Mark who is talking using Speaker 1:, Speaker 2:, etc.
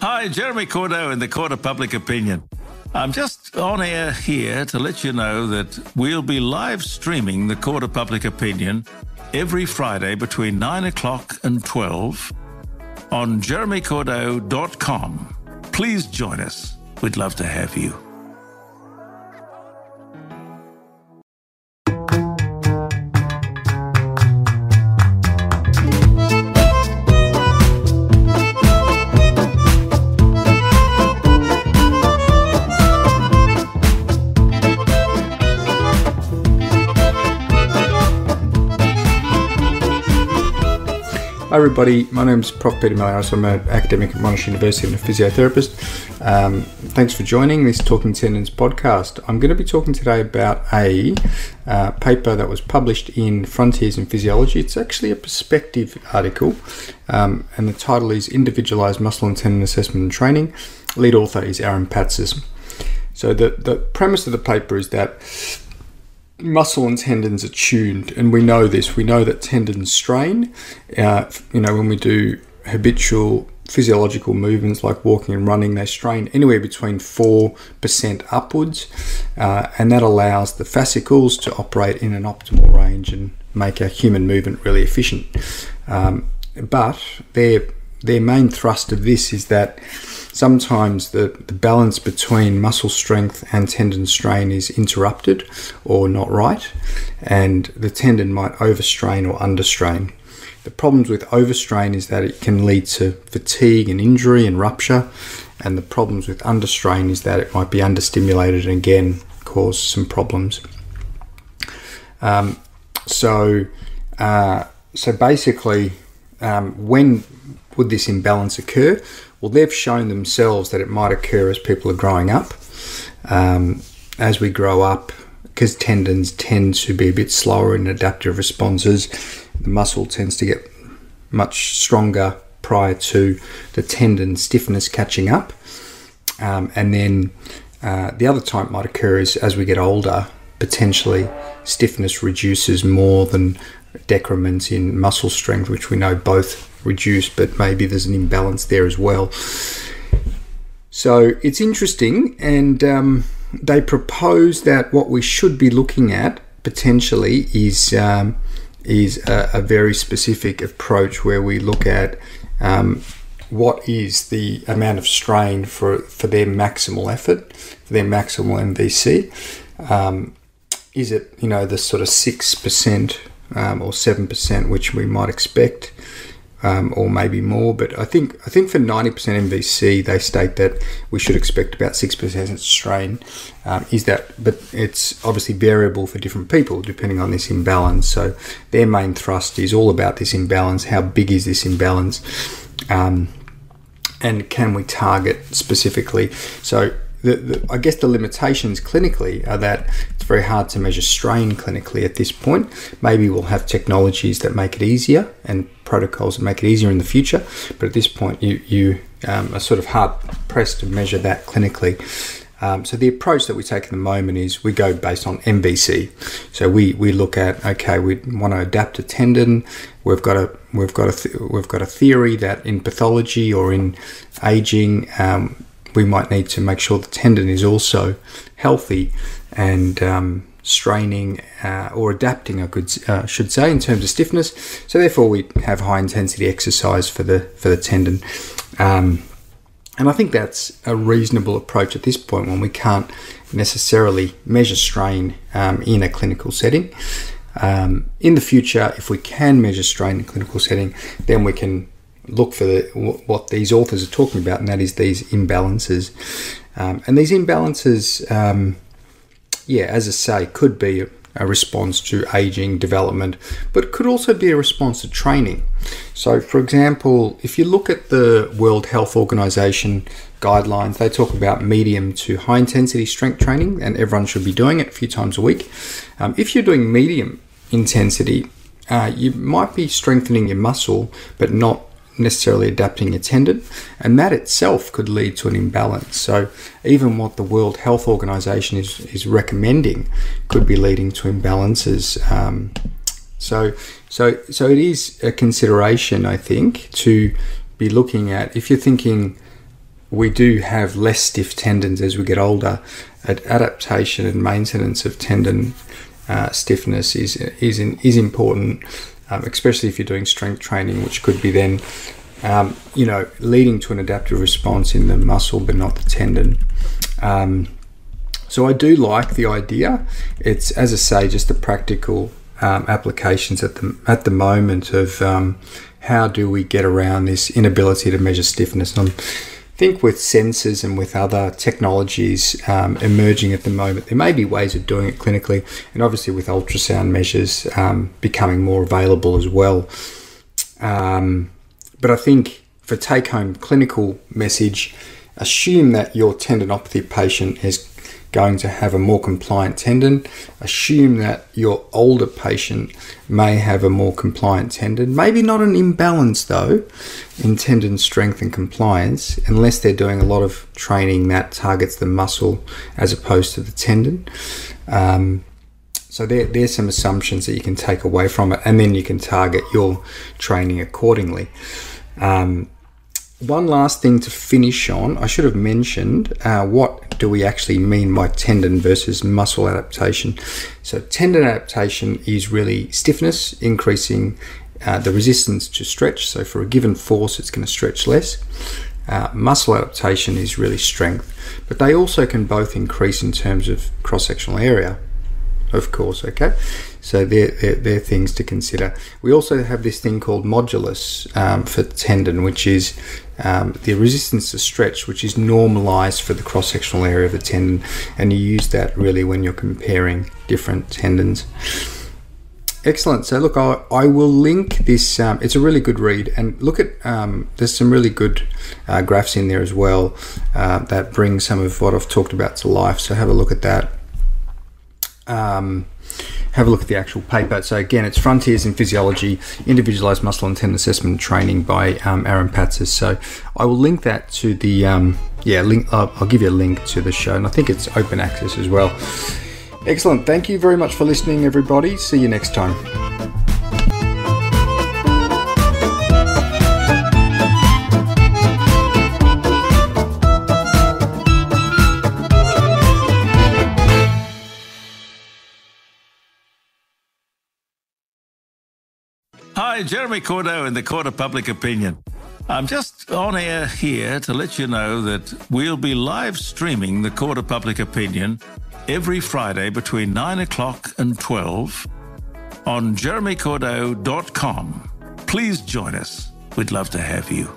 Speaker 1: Hi, Jeremy Cordeaux in the Court of Public Opinion. I'm just on air here to let you know that we'll be live streaming the Court of Public Opinion every Friday between 9 o'clock and 12 on jeremycordeaux.com. Please join us. We'd love to have you.
Speaker 2: Hi everybody, my name is Prof. Peter Malyaros. I'm an academic at Monash University and a physiotherapist. Thanks for joining this Talking Tendons podcast. I'm going to be talking today about a paper that was published in Frontiers in Physiology. It's actually a perspective article, and the title is Individualized Muscle and Tendon Assessment and Training. Lead author is Arampatzis. So the premise of the paper is that muscle and tendons are tuned, and we know this. We know that tendons strain. When we do habitual physiological movements like walking and running, they strain anywhere between 4% upwards, and that allows the fascicles to operate in an optimal range and make our human movement really efficient. But their main thrust of this is that sometimes the balance between muscle strength and tendon strain is interrupted or not right, and the tendon might overstrain or understrain. The problems with overstrain is that it can lead to fatigue and injury and rupture, and the problems with understrain is that it might be understimulated and again cause some problems. So basically, when would this imbalance occur? Well, they've shown themselves that it might occur as people are growing up. As we grow up, because tendons tend to be a bit slower in adaptive responses, the muscle tends to get much stronger prior to the tendon stiffness catching up. And then the other type might occur is as we get older, potentially stiffness reduces more than decrements in muscle strength, which we know both reduce, but maybe there's an imbalance there as well. So it's interesting, and they propose that what we should be looking at potentially is a very specific approach where we look at what is the amount of strain for their maximal effort, for their maximal MVC. Is it the sort of 6% or 7%, which we might expect, or maybe more? But I think for 90% MVC, they state that we should expect about 6% strain. But it's obviously variable for different people depending on this imbalance. So their main thrust is all about this imbalance. How big is this imbalance? And can we target specifically? So I guess the limitations clinically are that it's very hard to measure strain clinically at this point. Maybe we'll have technologies that make it easier and protocols that make it easier in the future, but at this point you are sort of hard pressed to measure that clinically. So the approach that we take at the moment is we go based on MVC. So we look at, okay, we want to adapt a tendon. We've got a theory that in pathology or in aging, we might need to make sure the tendon is also healthy and straining or adapting, I should say, in terms of stiffness. So therefore, we have high intensity exercise for the tendon, and I think that's a reasonable approach at this point when we can't necessarily measure strain in a clinical setting. In the future, if we can measure strain in a clinical setting, then we can look for what these authors are talking about, and that is these imbalances. And these imbalances, as I say, could be a response to aging, development, but could also be a response to training. So, for example, if you look at the World Health Organization guidelines, they talk about medium to high intensity strength training, and everyone should be doing it a few times a week. If you're doing medium intensity, you might be strengthening your muscle, but not necessarily adapting your tendon, and that itself could lead to an imbalance. So even what the World Health Organization is recommending could be leading to imbalances. So it is a consideration, I think, to be looking at. If you're thinking we do have less stiff tendons as we get older. Adaptation and maintenance of tendon stiffness is important, especially if you're doing strength training, which could be then leading to an adaptive response in the muscle but not the tendon. So I do like the idea. It's, as I say, just the practical applications at the moment of how do we get around this inability to measure stiffness. And I think with sensors and with other technologies emerging at the moment, there may be ways of doing it clinically, and obviously with ultrasound measures becoming more available as well. But I think for take-home clinical message, assume that your tendinopathy patient is going to have a more compliant tendon. Assume that your older patient may have a more compliant tendon. Maybe not an imbalance though in tendon strength and compliance, unless they're doing a lot of training that targets the muscle as opposed to the tendon. So there's some assumptions that you can take away from it, and then you can target your training accordingly. One last thing to finish on, I should have mentioned what do we actually mean by tendon versus muscle adaptation. So tendon adaptation is really stiffness, increasing the resistance to stretch. So for a given force, it's going to stretch less. Muscle adaptation is really strength, but they also can both increase in terms of cross-sectional area, of course, okay? So they're things to consider. We also have this thing called modulus for tendon, which is the resistance to stretch, which is normalized for the cross-sectional area of the tendon, and you use that really when you're comparing different tendons. Excellent. So look, I will link this. It's a really good read, and look at there's some really good graphs in there as well that bring some of what I've talked about to life. So have a look at that. Have a look at the actual paper. So again, it's Frontiers in Physiology, Individualized Muscle and Tendon Assessment and Training by Arampatzis. So I will link that to the link. I'll give you a link to the show, and I think it's open access as well. Excellent. Thank you very much for listening, everybody. See you next time.
Speaker 1: Hi, Jeremy Cordeaux in the Court of Public Opinion. I'm just on air here to let you know that we'll be live streaming the Court of Public Opinion every Friday between 9 o'clock and 12 on jeremycordeaux.com. Please join us. We'd love to have you.